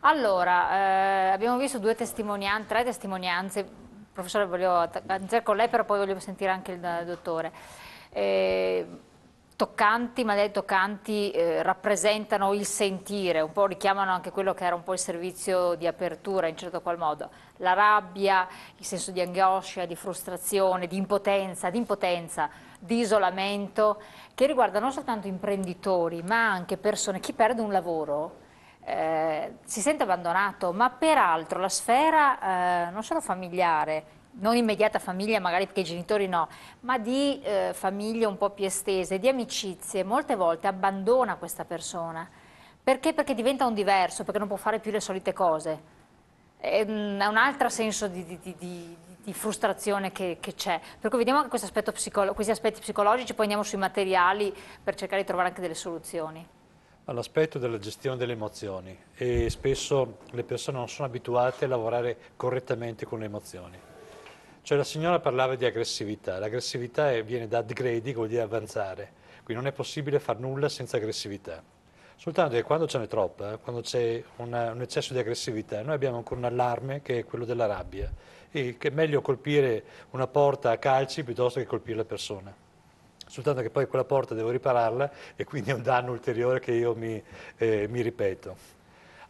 Allora, abbiamo visto tre testimonianze. Professore, voglio iniziare con lei, però poi voglio sentire anche il dottore. Eh, Toccanti, magari toccanti, rappresentano il sentire, un po' richiamano anche quello che era un po' il servizio di apertura in certo qual modo. La rabbia, il senso di angoscia, di frustrazione, di impotenza, di isolamento, che riguarda non soltanto imprenditori, ma anche persone, chi perde un lavoro si sente abbandonato, ma peraltro la sfera non solo familiare, non immediata famiglia magari perché i genitori no, ma di famiglie un po' più estese, di amicizie, molte volte abbandona questa persona. Perché? Perché diventa un diverso, perché non può fare più le solite cose. È un altro senso di frustrazione che c'è. Per cui vediamo anche questi aspetti psicologici, poi andiamo sui materiali per cercare di trovare anche delle soluzioni. All'aspetto della gestione delle emozioni e spesso le persone non sono abituate a lavorare correttamente con le emozioni. Cioè la signora parlava di aggressività, l'aggressività viene da upgrade, che vuol dire avanzare, quindi non è possibile far nulla senza aggressività. Soltanto che quando ce n'è troppa, quando c'è un eccesso di aggressività, noi abbiamo ancora un allarme che è quello della rabbia e che è meglio colpire una porta a calci piuttosto che colpire la persona. Soltanto che poi quella porta devo ripararla e quindi è un danno ulteriore che io mi ripeto.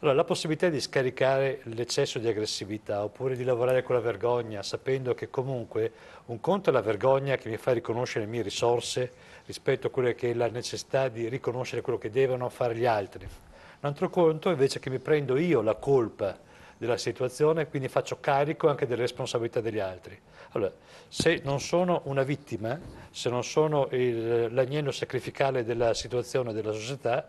Allora, la possibilità di scaricare l'eccesso di aggressività oppure di lavorare con la vergogna, sapendo che comunque un conto è la vergogna che mi fa riconoscere le mie risorse rispetto a quella che è la necessità di riconoscere quello che devono fare gli altri. Un altro conto invece che mi prendo io la colpa della situazione, quindi faccio carico anche delle responsabilità degli altri. Allora, se non sono una vittima, se non sono l'agnello sacrificale della situazione della società,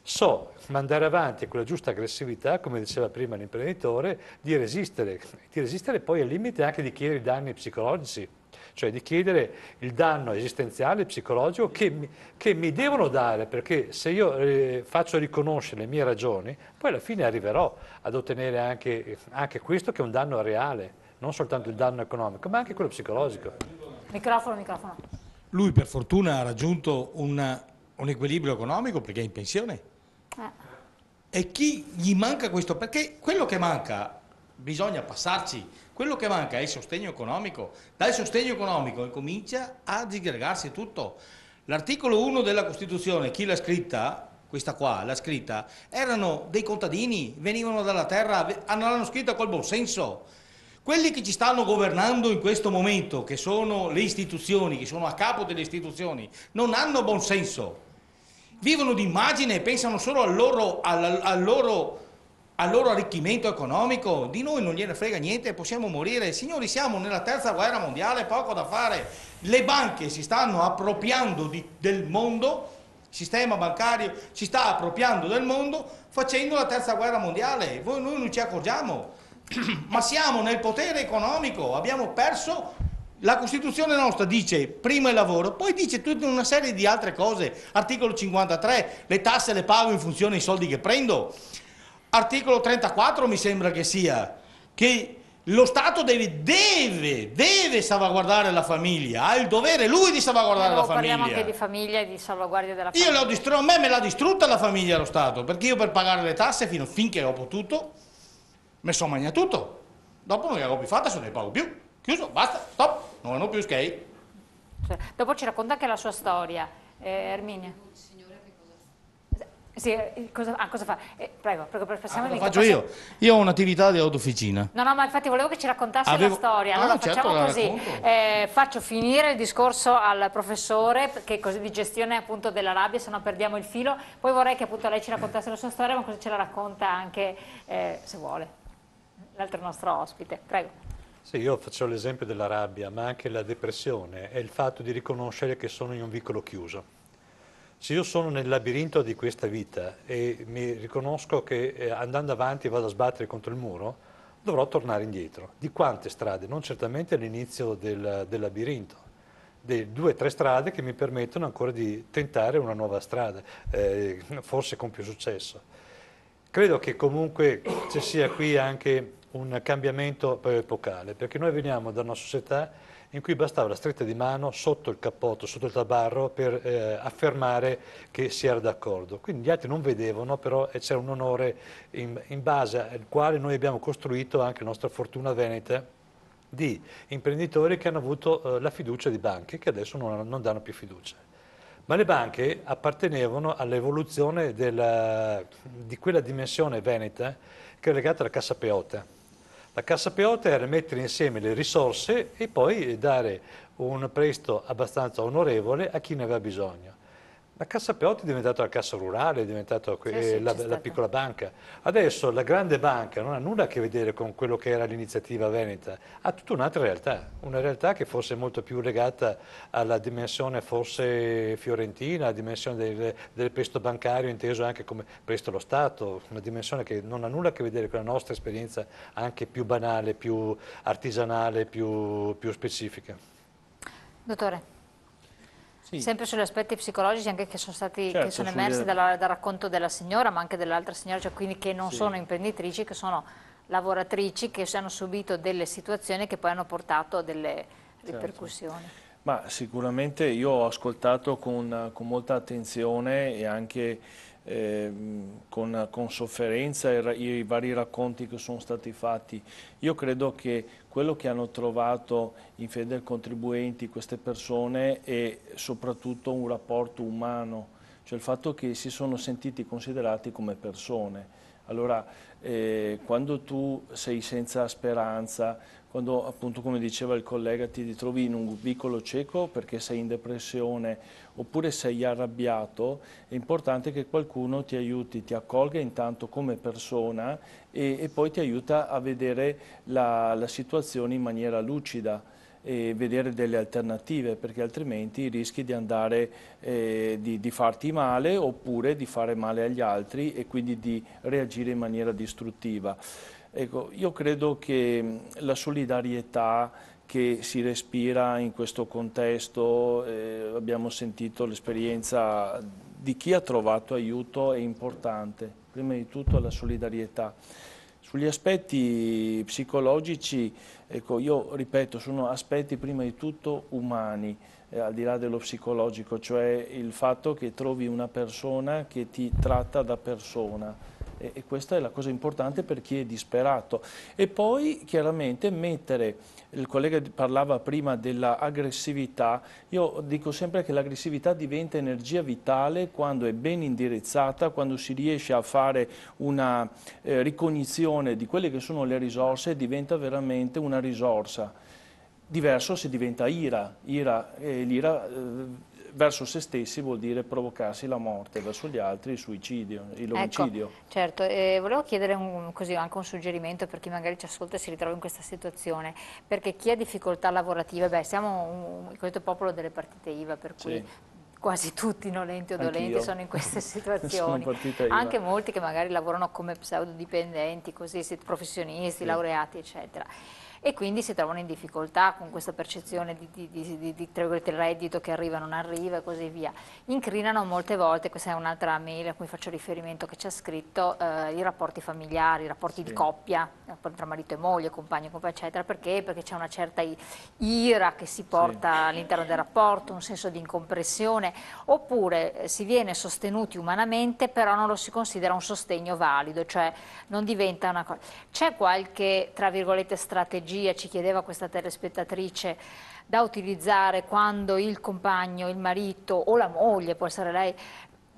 so mandare avanti con la giusta aggressività, come diceva prima l'imprenditore, di resistere poi al limite anche di chiedere i danni psicologici, cioè di chiedere il danno esistenziale, psicologico che mi devono dare, perché se io faccio riconoscere le mie ragioni, poi alla fine arriverò ad ottenere anche questo che è un danno reale, non soltanto il danno economico, ma anche quello psicologico. Microfono, microfono. Lui per fortuna ha raggiunto un equilibrio economico perché è in pensione. E chi gli manca questo? Perché quello che manca, bisogna passarci, quello che manca è il sostegno economico. Dal sostegno economico comincia a disgregarsi tutto. L'articolo 1 della Costituzione, chi l'ha scritta, questa qua, l'ha scritta, erano dei contadini, venivano dalla terra, l'hanno scritta col buon senso. Quelli che ci stanno governando in questo momento, che sono le istituzioni, che sono a capo delle istituzioni, non hanno buon senso. Vivono d'immagine e pensano solo al loro arricchimento economico. Di noi non gliene frega niente, possiamo morire. Signori, siamo nella terza guerra mondiale, poco da fare. Le banche si stanno appropriando del mondo, il sistema bancario si sta appropriando del mondo facendo la terza guerra mondiale. Noi non ci accorgiamo, ma siamo nel potere economico, abbiamo perso. La Costituzione nostra dice prima il lavoro, poi dice tutta una serie di altre cose. Articolo 53, le tasse le pago in funzione dei soldi che prendo. Articolo 34 mi sembra che sia, che lo Stato deve salvaguardare la famiglia, ha il dovere lui di salvaguardare la famiglia. Parliamo anche di famiglia e di salvaguardia della famiglia. A me me l'ha distrutta la famiglia lo Stato, perché io per pagare le tasse finché ho potuto, mi sono mangiato tutto. Dopo non gliel'ho più fatta, se non ne pago più. Chiuso, basta, stop, non hanno più skate. Dopo ci racconta anche la sua storia. Erminia. Sì, cosa fa? Prego, passiamo Lo faccio io. Io ho un'attività di autofficina. No, ma infatti volevo che ci raccontasse la storia. Allora certo, facciamo così. Faccio finire il discorso al professore, che così di gestione appunto della rabbia, se no perdiamo il filo. Poi vorrei che appunto lei ci raccontasse la sua storia, ma così ce la racconta anche, se vuole, l'altro nostro ospite. Prego. Sì, io faccio l'esempio della rabbia, ma anche la depressione è il fatto di riconoscere che sono in un vicolo chiuso. Se io sono nel labirinto di questa vita e mi riconosco che andando avanti vado a sbattere contro il muro, dovrò tornare indietro. Di quante strade? Non certamente all'inizio del labirinto, di 2 o 3 strade che mi permettono ancora di tentare una nuova strada, forse con più successo. Credo che comunque ci sia qui anche un cambiamento epocale, perché noi veniamo da una società in cui bastava la stretta di mano sotto il cappotto, sotto il tabarro, per affermare che si era d'accordo. Quindi gli altri non vedevano, però c'era un onore in base al quale noi abbiamo costruito anche la nostra fortuna veneta di imprenditori che hanno avuto la fiducia di banche, che adesso non danno più fiducia. Ma le banche appartenevano all'evoluzione di quella dimensione veneta che è legata alla cassa peote. La cassa peote era mettere insieme le risorse e poi dare un prestito abbastanza onorevole a chi ne aveva bisogno. La cassa peote è diventata la cassa rurale, è diventata la piccola banca. Adesso la grande banca non ha nulla a che vedere con quello che era l'iniziativa veneta, ha tutta un'altra realtà, una realtà che forse è molto più legata alla dimensione forse fiorentina, alla dimensione del prestito bancario inteso anche come prestito allo Stato, una dimensione che non ha nulla a che vedere con la nostra esperienza anche più banale, più artigianale, più specifica. Dottore. Sì. Sempre sugli aspetti psicologici anche che Certo, sono emersi dal racconto della signora, ma anche dell'altra signora, cioè quindi che non sono imprenditrici, che sono lavoratrici, che hanno subito delle situazioni che poi hanno portato a delle ripercussioni. Ma sicuramente io ho ascoltato con molta attenzione e anche con sofferenza i vari racconti che sono stati fatti. Io credo che quello che hanno trovato in Federcontribuenti queste persone è soprattutto un rapporto umano, cioè il fatto che si sono sentiti considerati come persone. Allora, quando tu sei senza speranza, quando appunto come diceva il collega ti ritrovi in un vicolo cieco perché sei in depressione oppure sei arrabbiato, è importante che qualcuno ti aiuti, ti accolga intanto come persona e poi ti aiuta a vedere la situazione in maniera lucida e vedere delle alternative, perché altrimenti rischi di andare, di farti male oppure di fare male agli altri e quindi di reagire in maniera distruttiva. Ecco, io credo che la solidarietà che si respira in questo contesto, abbiamo sentito l'esperienza di chi ha trovato aiuto, è importante, prima di tutto la solidarietà. Sugli aspetti psicologici, ecco, io ripeto, sono aspetti prima di tutto umani, al di là dello psicologico, cioè il fatto che trovi una persona che ti tratta da persona. E questa è la cosa importante per chi è disperato. E poi chiaramente mettere, il collega parlava prima dell'aggressività, io dico sempre che l'aggressività diventa energia vitale quando è ben indirizzata, quando si riesce a fare una ricognizione di quelle che sono le risorse, diventa veramente una risorsa. Diverso se diventa ira, l'ira verso se stessi vuol dire provocarsi la morte, verso gli altri il suicidio, l'omicidio. Ecco, certo, volevo chiedere così, anche un suggerimento per chi magari ci ascolta e si ritrova in questa situazione, perché chi ha difficoltà lavorative, beh, siamo il cosiddetto popolo delle partite IVA, per cui quasi tutti, nolenti o dolenti, sono in queste situazioni, anche molti che magari lavorano come pseudodipendenti, così, professionisti, laureati, eccetera. E quindi si trovano in difficoltà con questa percezione di reddito che arriva, non arriva e così via. Incrinano molte volte, questa è un'altra mail a cui faccio riferimento che ci ha scritto, i rapporti familiari, i rapporti di coppia, tra marito e moglie, compagno, eccetera, perché? Perché c'è una certa ira che si porta all'interno del rapporto, un senso di incompressione, oppure si viene sostenuti umanamente però non lo si considera un sostegno valido, cioè non diventa una cosa. C'è qualche, tra virgolette, strategia, ci chiedeva questa telespettatrice, da utilizzare quando il compagno, il marito o la moglie, può essere lei,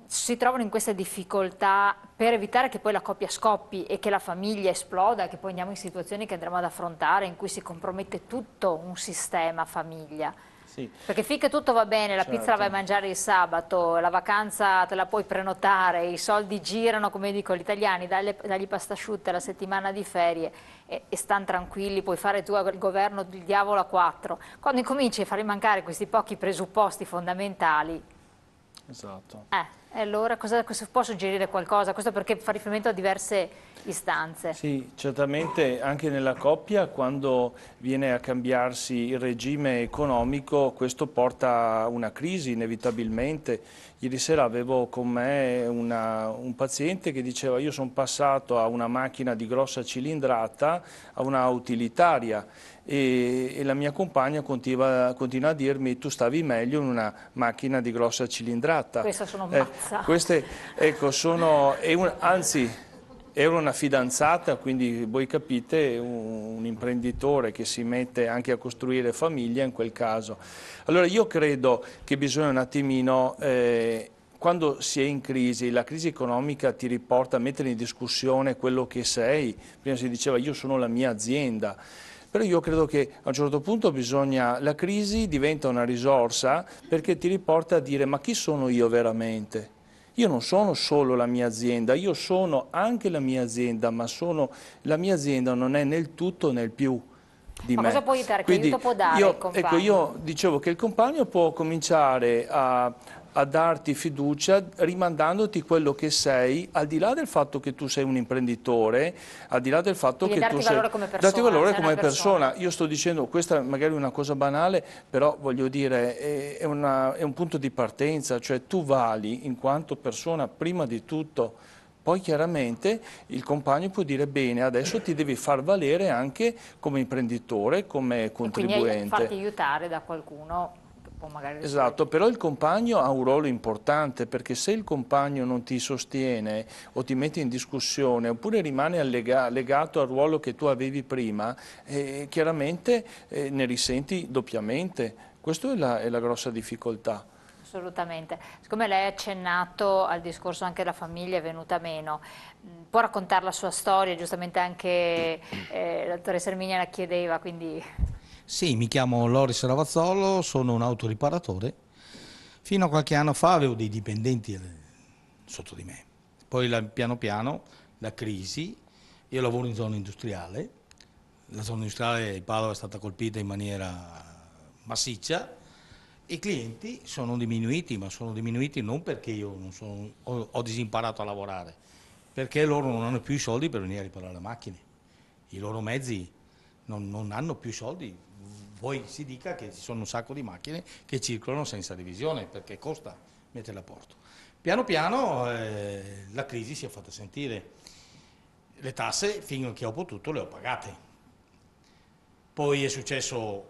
si trovano in queste difficoltà per evitare che poi la coppia scoppi e che la famiglia esploda, che poi andiamo in situazioni che andremo ad affrontare in cui si compromette tutto un sistema famiglia. Sì. Perché finché tutto va bene, la pizza la vai a mangiare il sabato, la vacanza te la puoi prenotare, i soldi girano, come dicono gli italiani, dagli pasta asciutta la settimana di ferie e stanno tranquilli, puoi fare tu il governo del diavolo a 4. Quando incominci a fare mancare questi pochi presupposti fondamentali, allora cosa può suggerire qualcosa? Questo perché fa riferimento a diverse istanze. Sì, certamente anche nella coppia quando viene a cambiarsi il regime economico questo porta a una crisi inevitabilmente. Ieri sera avevo con me un paziente che diceva io sono passato a una macchina di grossa cilindrata a una utilitaria e la mia compagna continua a dirmi: tu stavi meglio in una macchina di grossa cilindrata. Questa sono mazza. Queste, ecco, anzi, ero una fidanzata, quindi voi capite, un imprenditore che si mette anche a costruire famiglia in quel caso. Allora io credo che bisogna un attimino, quando si è in crisi, la crisi economica ti riporta a mettere in discussione quello che sei. Prima si diceva io sono la mia azienda. Però io credo che a un certo punto la crisi diventa una risorsa perché ti riporta a dire: ma chi sono io veramente? Io non sono solo la mia azienda, io sono anche la mia azienda, ma la mia azienda non è nel tutto nel più di me. Ma cosa può aiutare? Che aiuto può dare il compagno? Ecco, io dicevo che il compagno può cominciare a darti fiducia rimandandoti quello che sei, al di là del fatto che tu sei un imprenditore, al di là del fatto che tu sei... Darti valore come persona. Io sto dicendo, questa magari è una cosa banale, però voglio dire, è un punto di partenza, cioè tu vali in quanto persona prima di tutto. Poi chiaramente il compagno può dire: bene, adesso ti devi far valere anche come imprenditore, come contribuente. E quindi farti aiutare da qualcuno. Esatto, però il compagno ha un ruolo importante, perché se il compagno non ti sostiene o ti mette in discussione oppure rimane legato al ruolo che tu avevi prima, chiaramente ne risenti doppiamente. Questa è la grossa difficoltà. Assolutamente. Siccome lei ha accennato al discorso anche della famiglia è venuta meno, può raccontare la sua storia? Giustamente anche la dottoressa Erminia la chiedeva, quindi... Sì, mi chiamo Loris Ravazzolo, sono un autoriparatore. Fino a qualche anno fa avevo dei dipendenti sotto di me. Poi piano piano la crisi, io lavoro in zona industriale, la zona industriale di Padova è stata colpita in maniera massiccia, i clienti sono diminuiti, ma sono diminuiti non perché io ho disimparato a lavorare, perché loro non hanno più i soldi per venire a riparare le macchine, i loro mezzi non hanno più soldi. Poi si dica che ci sono un sacco di macchine che circolano senza revisione perché costa metterle a porto. Piano piano la crisi si è fatta sentire, le tasse finché ho potuto le ho pagate. Poi è successo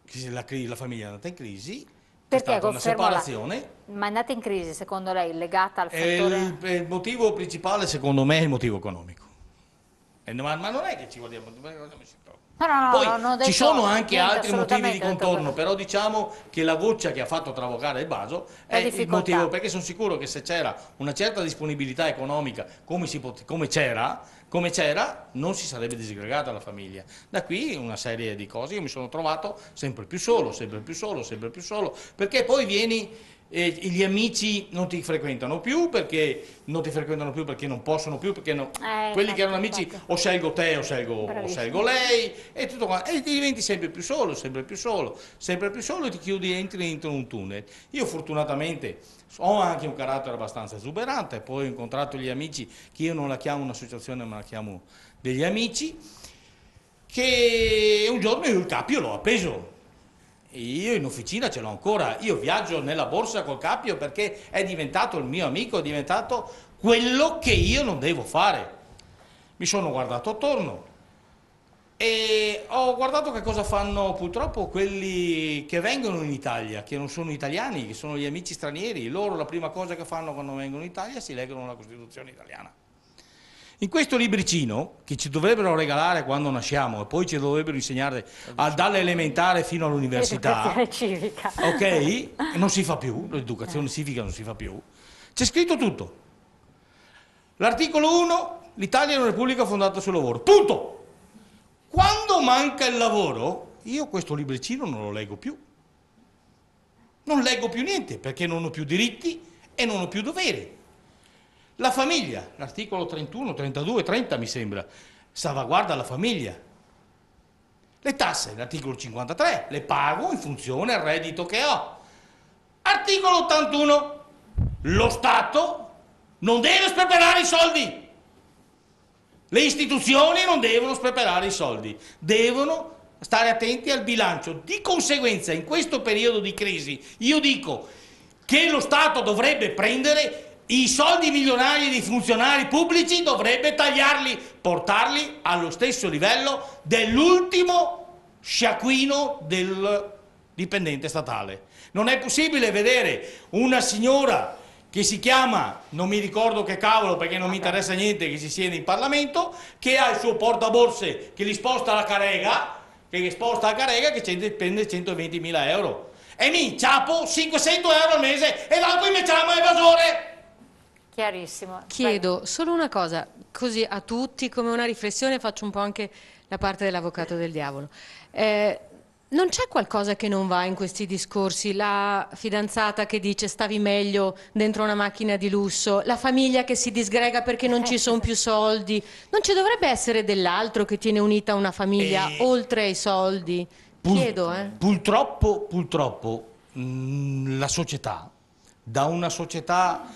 che la famiglia è andata in crisi, c'è stata una separazione. Ma è andata in crisi secondo lei legata al fattore? Il motivo principale secondo me è il motivo economico. Ma non è che ci guardiamo... Poi ci sono anche altri motivi di contorno, però diciamo che la goccia che ha fatto traboccare il vaso è il motivo, perché sono sicuro che se c'era una certa disponibilità economica come c'era, non si sarebbe disgregata la famiglia. Da qui una serie di cose, io mi sono trovato sempre più solo, perché poi gli amici non ti frequentano più perché non possono più, perché quelli che erano amici o scelgo te o scelgo lei e tutto qua, e ti diventi sempre più solo e ti chiudi, entri dentro un tunnel. Io fortunatamente ho anche un carattere abbastanza esuberante, poi ho incontrato gli amici, che io non la chiamo un'associazione ma la chiamo degli amici, che un giorno io il cappio l'ho appeso. Io in officina ce l'ho ancora, io viaggio nella borsa col cappio perché è diventato il mio amico, è diventato quello che io non devo fare. Mi sono guardato attorno e ho guardato che cosa fanno purtroppo quelli che vengono in Italia, che non sono italiani, che sono gli amici stranieri. Loro la prima cosa che fanno quando vengono in Italia si leggono la Costituzione italiana. In questo libricino, che ci dovrebbero regalare quando nasciamo e poi ci dovrebbero insegnare dall'elementare fino all'università, civica. Ok? Non si fa più, l'educazione civica non si fa più. C'è scritto tutto. L'articolo 1, l'Italia è una repubblica fondata sul lavoro. Punto! Quando manca il lavoro, io questo libricino non lo leggo più. Non leggo più niente, perché non ho più diritti e non ho più doveri. La famiglia, l'articolo 31, 32, 30 mi sembra, salvaguarda la famiglia. Le tasse, l'articolo 53, le pago in funzione al reddito che ho. Articolo 81, lo Stato non deve sperperare i soldi. Le istituzioni non devono sperperare i soldi, devono stare attenti al bilancio. Di conseguenza, in questo periodo di crisi, io dico che lo Stato dovrebbe prendere i soldi milionari dei funzionari pubblici, dovrebbe tagliarli, portarli allo stesso livello dell'ultimo sciacquino del dipendente statale. Non è possibile vedere una signora che si chiama, non mi ricordo che cavolo perché non mi interessa niente che si siede in Parlamento, che ha il suo portaborse che gli sposta la carrega, che spende 120.000 euro. E mi ciapo 500 euro al mese e dopo mi chiamo evasore. Chiarissimo. Chiedo solo una cosa, così a tutti come una riflessione, faccio un po' anche la parte dell'avvocato del diavolo. Non c'è qualcosa che non va in questi discorsi? La fidanzata che dice stavi meglio dentro una macchina di lusso, la famiglia che si disgrega perché non ci sono più soldi. Non ci dovrebbe essere dell'altro che tiene unita una famiglia oltre ai soldi? Chiedo, Purtroppo, la società, da una società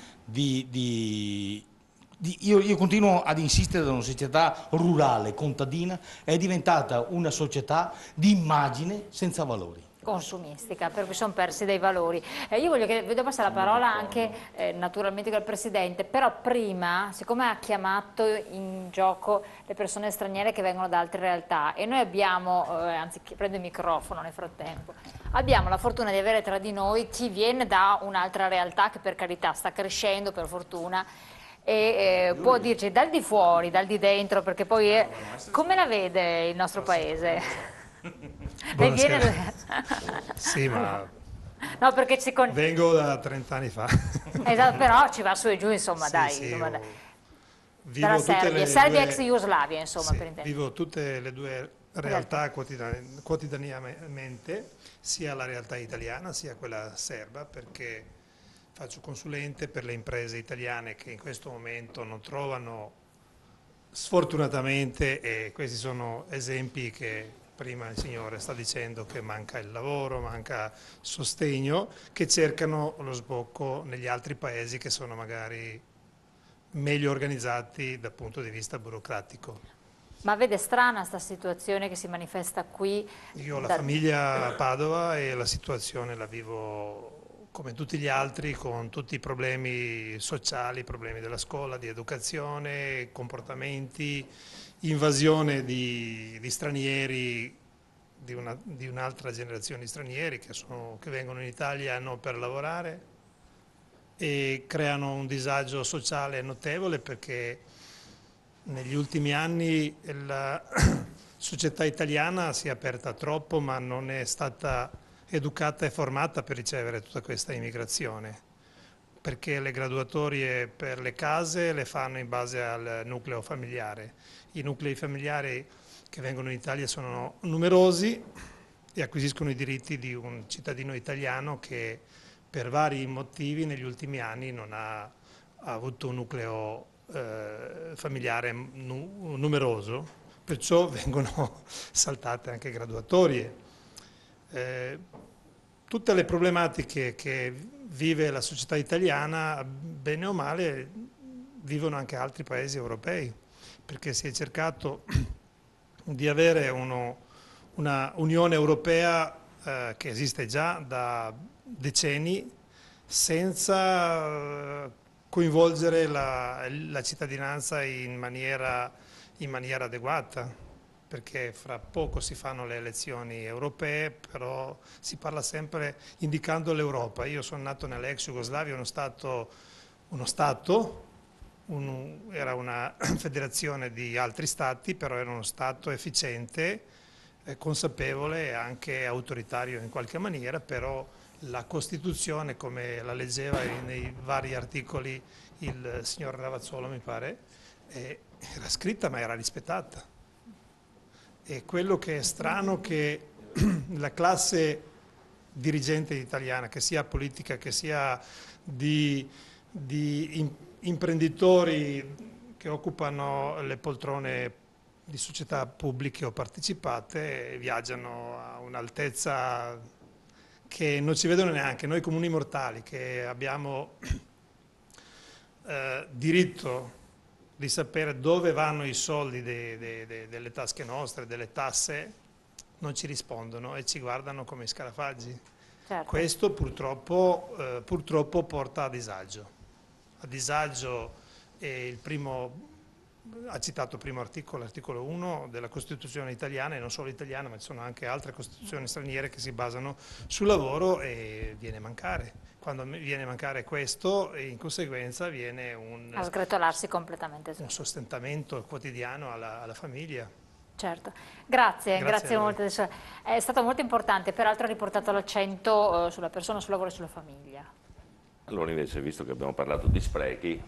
io continuo ad insistere, da una società rurale, contadina, è diventata una società di immagine senza valori. Consumistica, per cui sono persi dei valori. Io voglio che vedo passare la parola anche naturalmente col Presidente, però prima, siccome ha chiamato in gioco le persone straniere che vengono da altre realtà e noi abbiamo, anzi prendo il microfono nel frattempo, abbiamo la fortuna di avere tra di noi chi viene da un'altra realtà che per carità sta crescendo per fortuna e può dirci dal di fuori, dal di dentro, perché poi come la vede il nostro paese? Lei viene... Sì, ma no, perché vengo da 30 anni fa. Esatto, però ci va su e giù, insomma, Sì, dai. sì, insomma, vivo dalla tutte Serbia, le Serbia due... ex Jugoslavia, insomma, Sì, per intendere. vivo tutte le due realtà quotidianamente, sia la realtà italiana sia quella serba, perché faccio consulente per le imprese italiane che in questo momento non trovano, sfortunatamente, e questi sono esempi che prima il Signore sta dicendo, che manca il lavoro, manca sostegno, che cercano lo sbocco negli altri paesi che sono magari meglio organizzati dal punto di vista burocratico. Ma vede strana sta situazione che si manifesta qui? Io ho la famiglia a Padova e la situazione la vivo come tutti gli altri, con tutti i problemi sociali, problemi della scuola, di educazione, comportamenti, invasione di stranieri, di un'altra generazione di stranieri che vengono in Italia non per lavorare e creano un disagio sociale notevole, perché negli ultimi anni la società italiana si è aperta troppo, ma non è stata educata e formata per ricevere tutta questa immigrazione, perché le graduatorie per le case le fanno in base al nucleo familiare. I nuclei familiari che vengono in Italia sono numerosi e acquisiscono i diritti di un cittadino italiano che per vari motivi negli ultimi anni non ha avuto un nucleo familiare numeroso, perciò vengono saltate anche graduatorie. Tutte le problematiche che vive la società italiana, bene o male, vivono anche altri paesi europei, perché si è cercato di avere una Unione Europea che esiste già da decenni, senza coinvolgere la cittadinanza in maniera adeguata, perché fra poco si fanno le elezioni europee, però si parla sempre indicando l'Europa. Io sono nato nell'ex Jugoslavia, era una federazione di altri stati, però era uno stato efficiente, consapevole e anche autoritario in qualche maniera, però la Costituzione, come la leggeva nei vari articoli il signor Ravazzolo, mi pare, era scritta ma era rispettata. E quello che è strano è che la classe dirigente italiana, che sia politica, che sia di imprenditori che occupano le poltrone di società pubbliche o partecipate, viaggiano a un'altezza che non ci vedono neanche noi comuni mortali, che abbiamo diritto di sapere dove vanno i soldi delle tasche nostre, delle tasse, non ci rispondono e ci guardano come scarafaggi. Certo. Questo purtroppo porta a disagio. A disagio è il primo ha citato il primo articolo, l'articolo 1 della Costituzione italiana, e non solo italiana, ma ci sono anche altre Costituzioni straniere che si basano sul lavoro, e viene a mancare. Quando viene a mancare questo, e in conseguenza viene A sgretolarsi completamente. un sostentamento quotidiano alla famiglia. Certo, grazie molto. È stato molto importante, peraltro ha riportato l'accento sulla persona, sul lavoro e sulla famiglia. Allora invece, visto che abbiamo parlato di sprechi,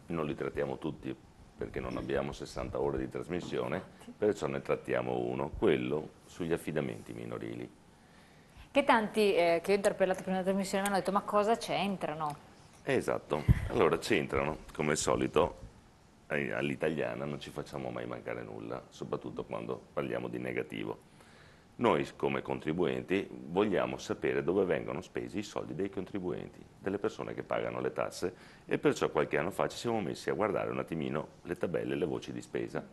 non li trattiamo tutti perché non abbiamo 60 ore di trasmissione, perciò ne trattiamo uno, quello sugli affidamenti minorili. Che tanti che ho interpellato prima della trasmissione mi hanno detto: ma cosa c'entrano? Esatto, allora c'entrano, come al solito, all'italiana non ci facciamo mai mancare nulla, soprattutto quando parliamo di negativo. Noi come contribuenti vogliamo sapere dove vengono spesi i soldi dei contribuenti, delle persone che pagano le tasse, e perciò qualche anno fa ci siamo messi a guardare un attimino le tabelle e le voci di spesa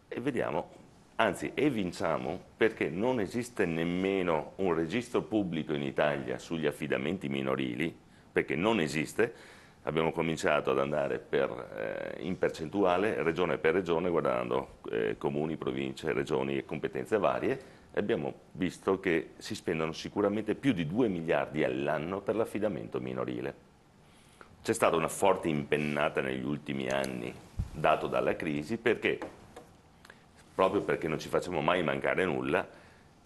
e vediamo, anzi evinciamo, perché non esiste nemmeno un registro pubblico in Italia sugli affidamenti minorili, perché non esiste. Abbiamo cominciato ad andare in percentuale, regione per regione, guardando comuni, province, regioni e competenze varie, e abbiamo visto che si spendono sicuramente più di 2 miliardi all'anno per l'affidamento minorile. C'è stata una forte impennata negli ultimi anni, dato dalla crisi, proprio perché non ci facciamo mai mancare nulla,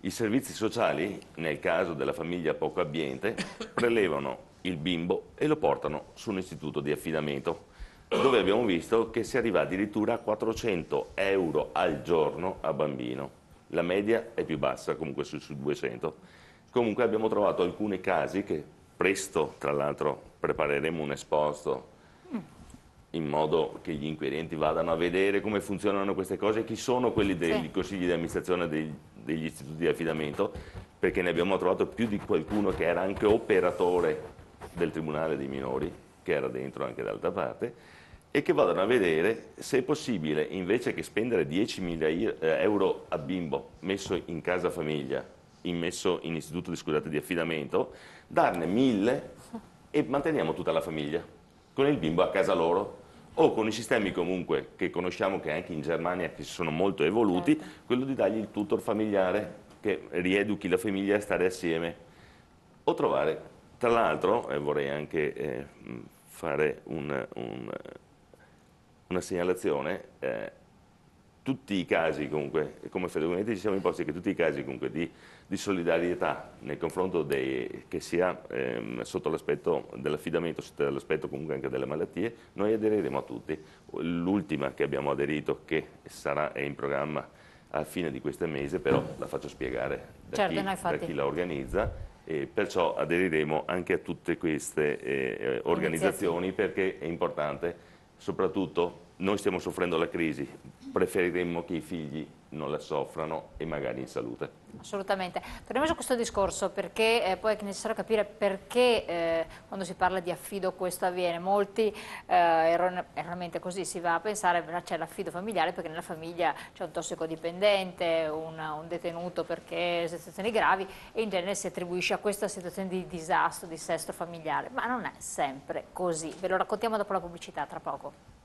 i servizi sociali, nel caso della famiglia poco abbiente, prelevano il bimbo e lo portano su un istituto di affidamento, dove abbiamo visto che si arriva addirittura a 400 euro al giorno a bambino. La media è più bassa, comunque sui 200. Comunque abbiamo trovato alcuni casi che presto, tra l'altro, prepareremo un esposto in modo che gli inquirenti vadano a vedere come funzionano queste cose, chi sono quelli dei consigli di amministrazione degli istituti di affidamento, perché ne abbiamo trovato più di qualcuno che era anche operatore del Tribunale dei minori, che era dentro anche d'altra parte, e che vadano a vedere se è possibile, invece che spendere 10.000 euro a bimbo messo in casa famiglia, messo in istituto di affidamento, darne 1.000 e manteniamo tutta la famiglia, con il bimbo a casa loro, o con i sistemi comunque che conosciamo, che anche in Germania che sono molto evoluti, quello di dargli il tutor familiare che rieduchi la famiglia a stare assieme, o trovare, tra l'altro vorrei anche fare una segnalazione, tutti i casi comunque, come Federalmente ci siamo imposti che tutti i casi comunque di solidarietà nei confronto che sia sotto l'aspetto dell'affidamento, sotto l'aspetto comunque anche delle malattie, noi aderiremo a tutti. L'ultima che abbiamo aderito, che è in programma a fine di questo mese, però la faccio spiegare da chi la organizza, e perciò aderiremo anche a tutte queste organizzazioni, perché è importante. Soprattutto noi stiamo soffrendo la crisi, preferiremmo che i figli non la soffrano, e magari in salute. Assolutamente. Torniamo su questo discorso, perché poi è necessario capire perché quando si parla di affido questo avviene. Molti erroneamente così si va a pensare che c'è l'affido familiare perché nella famiglia c'è un tossicodipendente, un detenuto perché situazioni gravi, e in genere si attribuisce a questa situazione di disastro, dissesto familiare, ma non è sempre così. Ve lo raccontiamo dopo la pubblicità, tra poco.